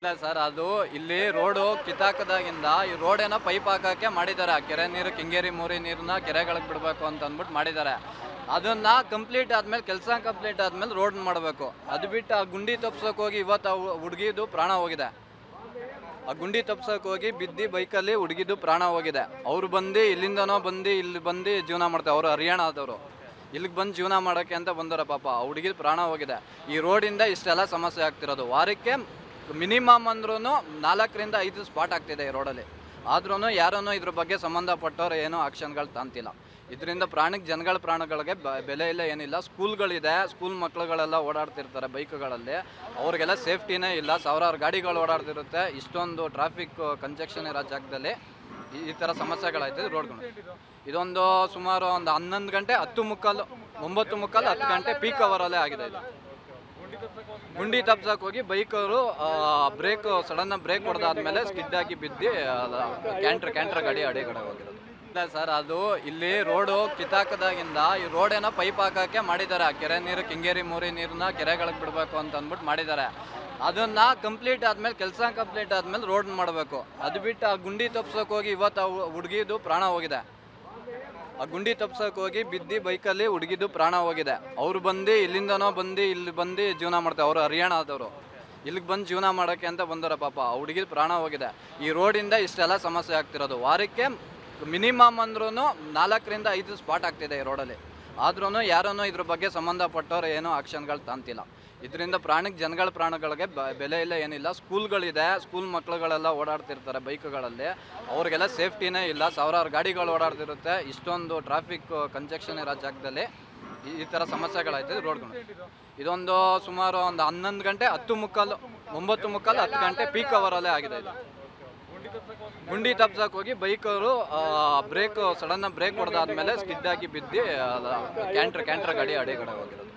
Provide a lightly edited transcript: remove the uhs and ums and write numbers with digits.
ಇಲ್ಲ ಸರ್, ಅದು ಇಲ್ಲಿ ರೋಡು ಕಿತ್ತಾಕದಾಗಿಂದ ಈ ರೋಡ್ ಏನೋ ಪೈಪ್ ಹಾಕಕ್ಕೆ ಮಾಡಿದ್ದಾರೆ. ಕೆರೆ ನೀರು, ಕೆಂಗೇರಿ ಮೂರಿ ನೀರನ್ನ ಕೆರೆಗಳಿಗೆ ಬಿಡಬೇಕು ಅಂತ ಅಂದ್ಬಿಟ್ಟು ಮಾಡಿದ್ದಾರೆ. ಅದನ್ನ ಕಂಪ್ಲೀಟ್ ಆದ್ಮೇಲೆ, ಕೆಲಸ ಕಂಪ್ಲೀಟ್ ಆದ್ಮೇಲೆ ರೋಡ್ ಮಾಡಬೇಕು. ಅದು ಬಿಟ್ಟು ಆ ಗುಂಡಿ ತಪ್ಸೋಕೆ ಹೋಗಿ ಇವತ್ತು ಆ ಹುಡುಗಿದು ಪ್ರಾಣ ಹೋಗಿದೆ. ಆ ಗುಂಡಿ ತಪ್ಸೋಕೆ ಹೋಗಿ ಬಿದ್ದು ಬೈಕಲ್ಲಿ ಹುಡುಗಿದು ಪ್ರಾಣ ಹೋಗಿದೆ. ಅವ್ರು ಬಂದು ಇಲ್ಲಿಂದನೋ ಬಂದು ಇಲ್ಲಿ ಬಂದು ಜೀವನ ಮಾಡ್ತಾರೆ. ಅವರು ಹರಿಯಾಣ ಆದವರು ಇಲ್ಲಿಗೆ ಬಂದು ಜೀವನ ಮಾಡೋಕ್ಕೆ ಅಂತ ಬಂದವರು. ಪಾಪ ಆ ಹುಡುಗಿದು ಪ್ರಾಣ ಹೋಗಿದೆ. ಈ ರೋಡಿಂದ ಇಷ್ಟೆಲ್ಲ ಸಮಸ್ಯೆ ಆಗ್ತಿರೋದು. ವಾರಕ್ಕೆ ಮಿನಿಮಮ್ ಅಂದ್ರೂ 4 ರಿಂದ 5 ಸ್ಪಾಟ್ ಆಗ್ತಿದೆ ಈ ರೋಡಲ್ಲಿ. ಆದ್ರೂ ಯಾರೂ ಇದ್ರ ಬಗ್ಗೆ ಸಂಬಂಧಪಟ್ಟವ್ರು ಏನೋ ಆಕ್ಷನ್ಗಳು ತಾಂತಿಲ್ಲ. ಇದರಿಂದ ಜನಗಳ ಪ್ರಾಣಗಳಿಗೆ ಬೆಲೆ ಇಲ್ಲ, ಏನಿಲ್ಲ. ಸ್ಕೂಲ್ಗಳಿದೆ, ಸ್ಕೂಲ್ ಮಕ್ಳುಗಳೆಲ್ಲ ಓಡಾಡ್ತಿರ್ತಾರೆ ಬೈಕ್ಗಳಲ್ಲಿ, ಅವ್ರಿಗೆಲ್ಲ ಸೇಫ್ಟಿನೇ ಇಲ್ಲ. ಸಾವಿರಾರು ಗಾಡಿಗಳು ಓಡಾಡ್ತಿರುತ್ತೆ. ಇಷ್ಟೊಂದು ಟ್ರಾಫಿಕ್ ಕಂಜೆಕ್ಷನ್ ಇರೋ ಜಾಗದಲ್ಲಿ ಈ ಥರ ಸಮಸ್ಯೆಗಳಾಯ್ತದೆ ರೋಡ್ಗಳು. ಇದೊಂದು ಸುಮಾರು ಒಂದು 11 ಗಂಟೆ 10:15 9:15 10 ಗಂಟೆ ಪೀಕ್ ಅವರಲ್ಲೇ ಆಗಿದೆ ಇದು. ಗುಂಡಿ ತಪ್ಸಕ್ಕೆ ಹೋಗಿ ಬೈಕವರು ಸಡನ್ ಬ್ರೇಕ್ ಹೊಡೆದಾದ್ಮೇಲೆ ಸ್ಕಿಡ್ ಆಗಿ ಬಿದ್ದು ಕ್ಯಾಂಟ್ರ್ ಗಾಡಿ ಅಡಿಗಡೆ ಹೋಗಿರೋದು. ಇಲ್ಲ ಸರ್, ಅದು ಇಲ್ಲಿ ರೋಡು ಕಿತ್ತಾಕದಾಗಿಂದ ಈ ರೋಡ್ ಏನೋ ಪೈಪ್ ಹಾಕಕ್ಕೆ ಮಾಡಿದ್ದಾರೆ. ಕೆರೆ ನೀರು, ಕೆಂಗೇರಿ ಮೂರಿ ನೀರನ್ನ ಕೆರೆಗಳಿಗೆ ಬಿಡಬೇಕು ಅಂತ ಅಂದ್ಬಿಟ್ಟು ಮಾಡಿದ್ದಾರೆ. ಅದನ್ನ ಕಂಪ್ಲೀಟ್ ಆದ್ಮೇಲೆ, ಕೆಲಸ ಕಂಪ್ಲೀಟ್ ಆದ್ಮೇಲೆ ರೋಡ್ ಮಾಡಬೇಕು. ಅದು ಬಿಟ್ಟು ಆ ಗುಂಡಿ ತಪ್ಸೋಕೆ ಹೋಗಿ ಇವತ್ತು ಆ ಹುಡುಗಿದು ಪ್ರಾಣ ಹೋಗಿದೆ. ಆ ಗುಂಡಿ ತಪ್ಸೋಕೆ ಹೋಗಿ ಬಿದ್ದು ಬೈಕಲ್ಲಿ ಹುಡುಗಿದು ಪ್ರಾಣ ಹೋಗಿದೆ. ಅವ್ರು ಬಂದು ಇಲ್ಲಿಂದನೋ ಬಂದು ಇಲ್ಲಿ ಬಂದು ಜೀವನ ಮಾಡ್ತಾರೆ. ಅವರು ಹರಿಯಾಣ ಆದವರು ಇಲ್ಲಿಗೆ ಬಂದು ಜೀವನ ಮಾಡೋಕ್ಕೆ ಅಂತ ಬಂದವರು. ಪಾಪ ಆ ಹುಡುಗಿದು ಪ್ರಾಣ ಹೋಗಿದೆ. ಈ ರೋಡಿಂದ ಇಷ್ಟೆಲ್ಲ ಸಮಸ್ಯೆ ಆಗ್ತಿರೋದು. ವಾರಕ್ಕೆ ಮಿನಿಮಮ್ ಅಂದ್ರೂ 4 ರಿಂದ 5 ಸ್ಪಾಟ್ ಆಗ್ತಿದೆ ಈ ರೋಡಲ್ಲಿ. ಆದ್ರೂ ಯಾರೂ ಇದ್ರ ಬಗ್ಗೆ ಸಂಬಂಧಪಟ್ಟವ್ರು ಏನೋ ಆಕ್ಷನ್ಗಳು ತಾಂತಿಲ್ಲ. ಇದರಿಂದ ಜನಗಳ ಪ್ರಾಣಗಳಿಗೆ ಬೆಲೆ ಇಲ್ಲ, ಏನಿಲ್ಲ. ಸ್ಕೂಲ್ಗಳಿದೆ, ಸ್ಕೂಲ್ ಮಕ್ಳುಗಳೆಲ್ಲ ಓಡಾಡ್ತಿರ್ತಾರೆ ಬೈಕ್ಗಳಲ್ಲಿ, ಅವ್ರಿಗೆಲ್ಲ ಸೇಫ್ಟಿನೇ ಇಲ್ಲ. ಸಾವಿರಾರು ಗಾಡಿಗಳು ಓಡಾಡ್ತಿರುತ್ತೆ. ಇಷ್ಟೊಂದು ಟ್ರಾಫಿಕ್ ಕಂಜೆಕ್ಷನ್ ಇರೋ ಜಾಗದಲ್ಲಿ ಈ ಥರ ಸಮಸ್ಯೆಗಳಾಯ್ತದೆ ರೋಡ್ಗಳು. ಇದೊಂದು ಸುಮಾರು ಒಂದು 11 ಗಂಟೆ 10:15 9:15 10 ಗಂಟೆ ಪೀಕ್ ಅವರಲ್ಲೇ ಆಗಿದೆ ಇದು. ಗುಂಡಿ ತಪ್ಸಕ್ಕೆ ಹೋಗಿ ಬೈಕವರು ಸಡನ್ ಬ್ರೇಕ್ ಹೊಡೆದಾದ್ಮೇಲೆ ಸ್ಕಿಡ್ ಆಗಿ ಬಿದ್ದು ಕ್ಯಾಂಟ್ರ್ ಗಾಡಿ ಅಡಿಗಡೆ ಹೋಗಿರೋದು.